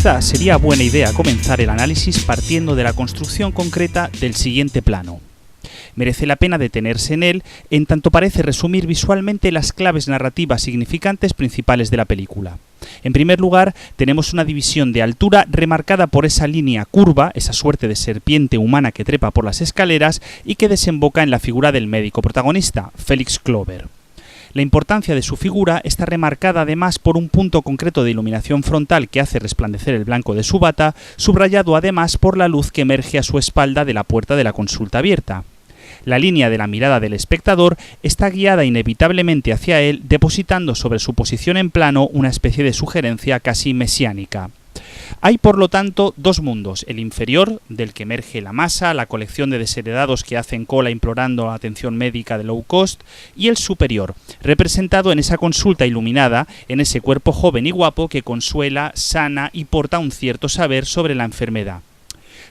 Quizás sería buena idea comenzar el análisis partiendo de la construcción concreta del siguiente plano. Merece la pena detenerse en él, en tanto parece resumir visualmente las claves narrativas significantes principales de la película. En primer lugar, tenemos una división de altura remarcada por esa línea curva, esa suerte de serpiente humana que trepa por las escaleras y que desemboca en la figura del médico protagonista, Felix Clover. La importancia de su figura está remarcada además por un punto concreto de iluminación frontal que hace resplandecer el blanco de su bata, subrayado además por la luz que emerge a su espalda de la puerta de la consulta abierta. La línea de la mirada del espectador está guiada inevitablemente hacia él, depositando sobre su posición en plano una especie de sugerencia casi mesiánica. Hay, por lo tanto, dos mundos, el inferior, del que emerge la masa, la colección de desheredados que hacen cola implorando atención médica de low cost, y el superior, representado en esa consulta iluminada, en ese cuerpo joven y guapo que consuela, sana y porta un cierto saber sobre la enfermedad.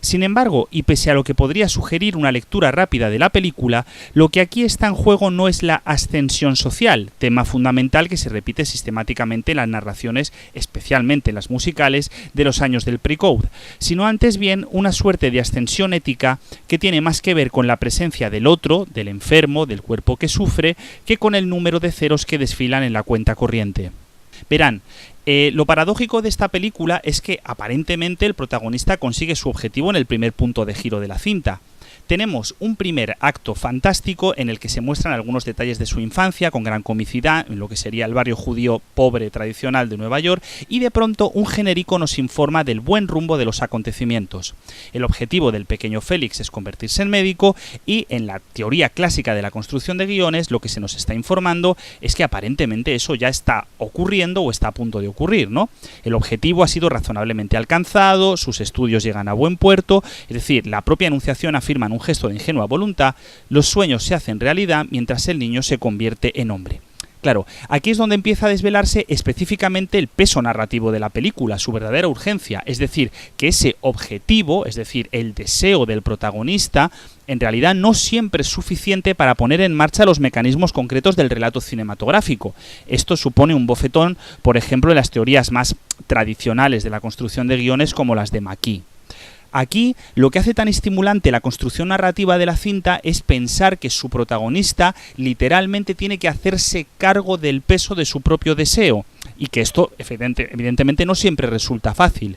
Sin embargo, y pese a lo que podría sugerir una lectura rápida de la película, lo que aquí está en juego no es la ascensión social, tema fundamental que se repite sistemáticamente en las narraciones, especialmente en las musicales, de los años del pre-code, sino antes bien una suerte de ascensión ética que tiene más que ver con la presencia del otro, del enfermo, del cuerpo que sufre, que con el número de ceros que desfilan en la cuenta corriente. Verán, lo paradójico de esta película es que aparentemente el protagonista consigue su objetivo en el primer punto de giro de la cinta. Tenemos un primer acto fantástico en el que se muestran algunos detalles de su infancia con gran comicidad, en lo que sería el barrio judío pobre tradicional de Nueva York, y de pronto un genérico nos informa del buen rumbo de los acontecimientos. El objetivo del pequeño Félix es convertirse en médico y en la teoría clásica de la construcción de guiones lo que se nos está informando es que aparentemente eso ya está ocurriendo o está a punto de ocurrir, ¿no? El objetivo ha sido razonablemente alcanzado, sus estudios llegan a buen puerto, es decir, la propia anunciación afirma en un gesto de ingenua voluntad, los sueños se hacen realidad mientras el niño se convierte en hombre. Claro, aquí es donde empieza a desvelarse específicamente el peso narrativo de la película, su verdadera urgencia, es decir, que ese objetivo, es decir, el deseo del protagonista, en realidad no siempre es suficiente para poner en marcha los mecanismos concretos del relato cinematográfico. Esto supone un bofetón, por ejemplo, en las teorías más tradicionales de la construcción de guiones como las de McKee. Aquí, lo que hace tan estimulante la construcción narrativa de la cinta es pensar que su protagonista literalmente tiene que hacerse cargo del peso de su propio deseo, y que esto evidentemente no siempre resulta fácil.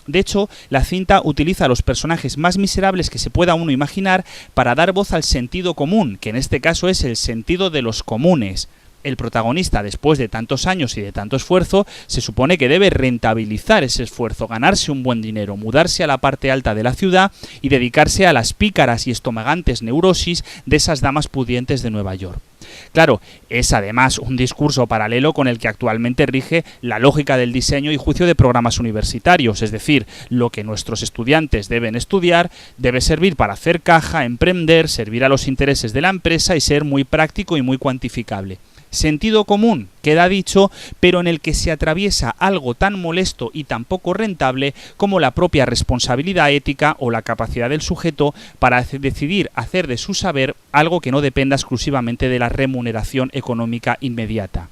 De hecho, la cinta utiliza a los personajes más miserables que se pueda uno imaginar para dar voz al sentido común, que en este caso es el sentido de los comunes. El protagonista, después de tantos años y de tanto esfuerzo, se supone que debe rentabilizar ese esfuerzo, ganarse un buen dinero, mudarse a la parte alta de la ciudad y dedicarse a las pícaras y estomagantes neurosis de esas damas pudientes de Nueva York. Claro, es además un discurso paralelo con el que actualmente rige la lógica del diseño y juicio de programas universitarios, es decir, lo que nuestros estudiantes deben estudiar debe servir para hacer caja, emprender, servir a los intereses de la empresa y ser muy práctico y muy cuantificable. Sentido común, queda dicho, pero en el que se atraviesa algo tan molesto y tan poco rentable como la propia responsabilidad ética o la capacidad del sujeto para decidir hacer de su saber algo que no dependa exclusivamente de la remuneración económica inmediata.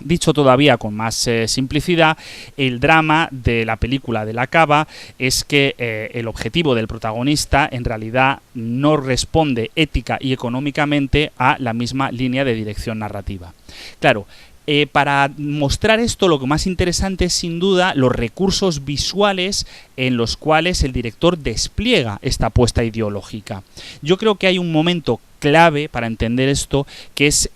Dicho todavía con más simplicidad, el drama de la película de la Cava es que el objetivo del protagonista en realidad no responde ética y económicamente a la misma línea de dirección narrativa. Claro, para mostrar esto lo que más interesante es sin duda los recursos visuales en los cuales el director despliega esta apuesta ideológica. Yo creo que hay un momento clave para entender esto, que es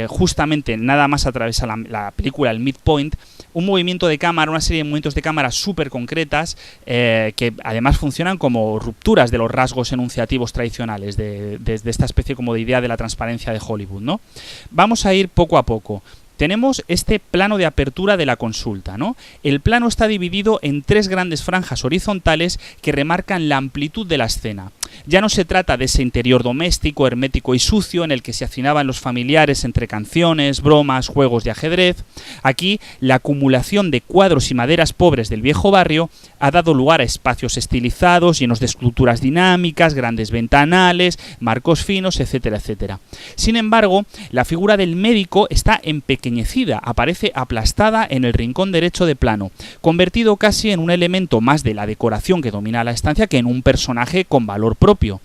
justamente nada más atravesar la película, el midpoint, un movimiento de cámara, una serie de movimientos de cámara súper concretas que además funcionan como rupturas de los rasgos enunciativos tradicionales de esta especie como de idea de la transparencia de Hollywood, ¿no? Vamos a ir poco a poco. Tenemos este plano de apertura de la consulta, ¿no? El plano está dividido en tres grandes franjas horizontales que remarcan la amplitud de la escena. Ya no se trata de ese interior doméstico, hermético y sucio en el que se hacinaban los familiares entre canciones, bromas, juegos de ajedrez. Aquí, la acumulación de cuadros y maderas pobres del viejo barrio ha dado lugar a espacios estilizados, llenos de esculturas dinámicas, grandes ventanales, marcos finos, etcétera, etcétera. Sin embargo, la figura del médico está empequeñecida, aparece aplastada en el rincón derecho de plano, convertido casi en un elemento más de la decoración que domina la estancia que en un personaje con valor propio.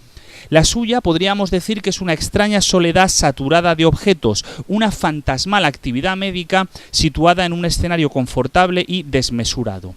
La suya podríamos decir que es una extraña soledad saturada de objetos, una fantasmal actividad médica situada en un escenario confortable y desmesurado.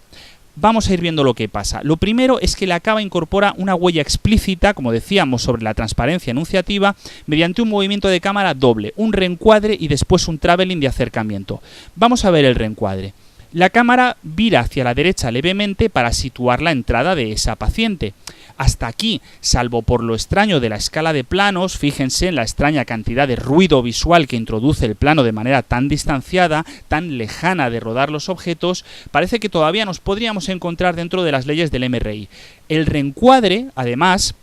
Vamos a ir viendo lo que pasa. Lo primero es que la cava incorpora una huella explícita, como decíamos, sobre la transparencia enunciativa, mediante un movimiento de cámara doble, un reencuadre y después un traveling de acercamiento. Vamos a ver el reencuadre. La cámara vira hacia la derecha levemente para situar la entrada de esa paciente. Hasta aquí, salvo por lo extraño de la escala de planos, fíjense en la extraña cantidad de ruido visual que introduce el plano de manera tan distanciada, tan lejana de rodar los objetos, parece que todavía nos podríamos encontrar dentro de las leyes del MRI. El reencuadre, además,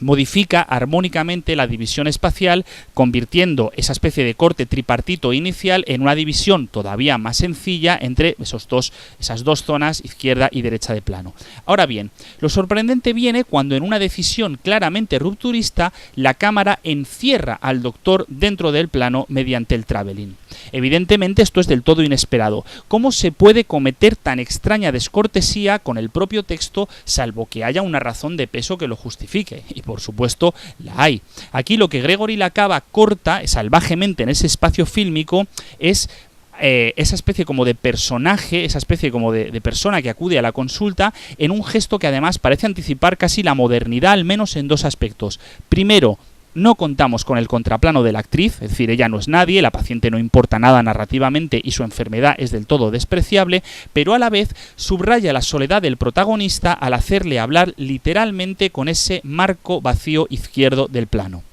modifica armónicamente la división espacial, convirtiendo esa especie de corte tripartito inicial en una división todavía más sencilla entre esas dos zonas, izquierda y derecha de plano. Ahora bien, lo sorprendente viene cuando en una decisión claramente rupturista, la cámara encierra al doctor dentro del plano mediante el traveling. Evidentemente esto es del todo inesperado. ¿Cómo se puede cometer tan extraña descortesía con el propio texto, salvo que haya una razón de peso que lo justifique? Y por supuesto la hay. Aquí lo que Gregory La Cava corta salvajemente en ese espacio fílmico es esa especie como de personaje, esa especie como de persona que acude a la consulta en un gesto que además parece anticipar casi la modernidad, al menos en dos aspectos. Primero, no contamos con el contraplano de la actriz, es decir, ella no es nadie, la paciente no importa nada narrativamente y su enfermedad es del todo despreciable, pero a la vez subraya la soledad del protagonista al hacerle hablar literalmente con ese marco vacío izquierdo del plano.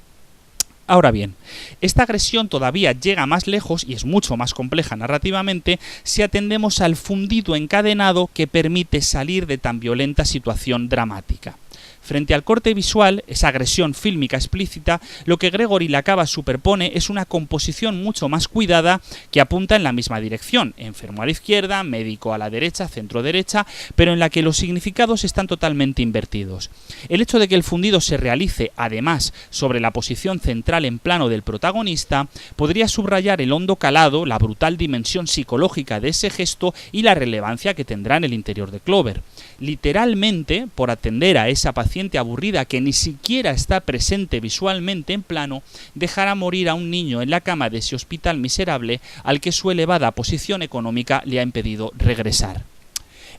Ahora bien, esta agresión todavía llega más lejos y es mucho más compleja narrativamente si atendemos al fundido encadenado que permite salir de tan violenta situación dramática. Frente al corte visual, esa agresión fílmica explícita, lo que Gregory La Cava superpone es una composición mucho más cuidada que apunta en la misma dirección, enfermo a la izquierda, médico a la derecha, centro derecha, pero en la que los significados están totalmente invertidos. El hecho de que el fundido se realice, además, sobre la posición central en plano del protagonista, podría subrayar el hondo calado, la brutal dimensión psicológica de ese gesto y la relevancia que tendrá en el interior de Clover. Literalmente, por atender a esa paciente aburrida que ni siquiera está presente visualmente en plano, dejará morir a un niño en la cama de ese hospital miserable al que su elevada posición económica le ha impedido regresar.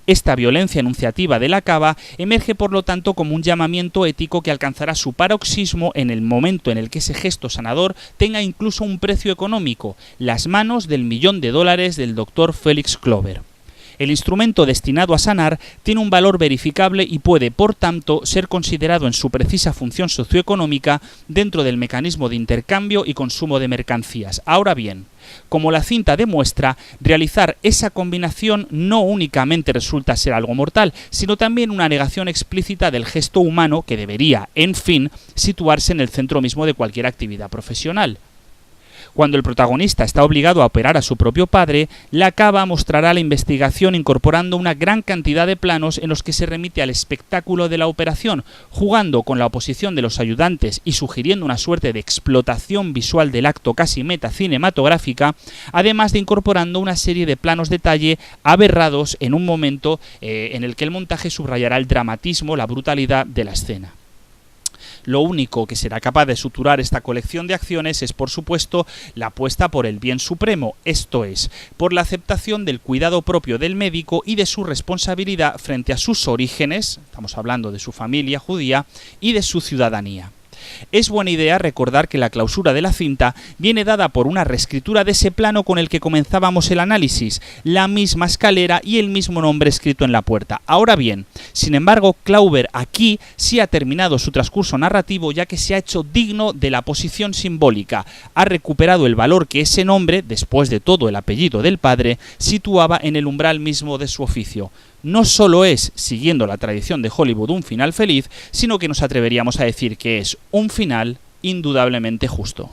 Esta violencia enunciativa de La Cava emerge por lo tanto como un llamamiento ético que alcanzará su paroxismo en el momento en el que ese gesto sanador tenga incluso un precio económico, las manos del $1.000.000 del Dr. Felix Clover. El instrumento destinado a sanar tiene un valor verificable y puede, por tanto, ser considerado en su precisa función socioeconómica dentro del mecanismo de intercambio y consumo de mercancías. Ahora bien, como la cinta demuestra, realizar esa combinación no únicamente resulta ser algo mortal, sino también una negación explícita del gesto humano que debería, en fin, situarse en el centro mismo de cualquier actividad profesional. Cuando el protagonista está obligado a operar a su propio padre, La Cava mostrará la investigación incorporando una gran cantidad de planos en los que se remite al espectáculo de la operación, jugando con la oposición de los ayudantes y sugiriendo una suerte de explotación visual del acto casi metacinematográfica, además de incorporando una serie de planos detalle aberrados en un momento en el que el montaje subrayará el dramatismo, la brutalidad de la escena. Lo único que será capaz de suturar esta colección de acciones es, por supuesto, la apuesta por el bien supremo, esto es, por la aceptación del cuidado propio del médico y de su responsabilidad frente a sus orígenes, estamos hablando de su familia judía, y de su ciudadanía. Es buena idea recordar que la clausura de la cinta viene dada por una reescritura de ese plano con el que comenzábamos el análisis, la misma escalera y el mismo nombre escrito en la puerta. Ahora bien, sin embargo, Clover aquí sí ha terminado su transcurso narrativo ya que se ha hecho digno de la posición simbólica, ha recuperado el valor que ese nombre, después de todo el apellido del padre, situaba en el umbral mismo de su oficio. no solo es, siguiendo la tradición de Hollywood, un final feliz, sino que nos atreveríamos a decir que es un final indudablemente justo.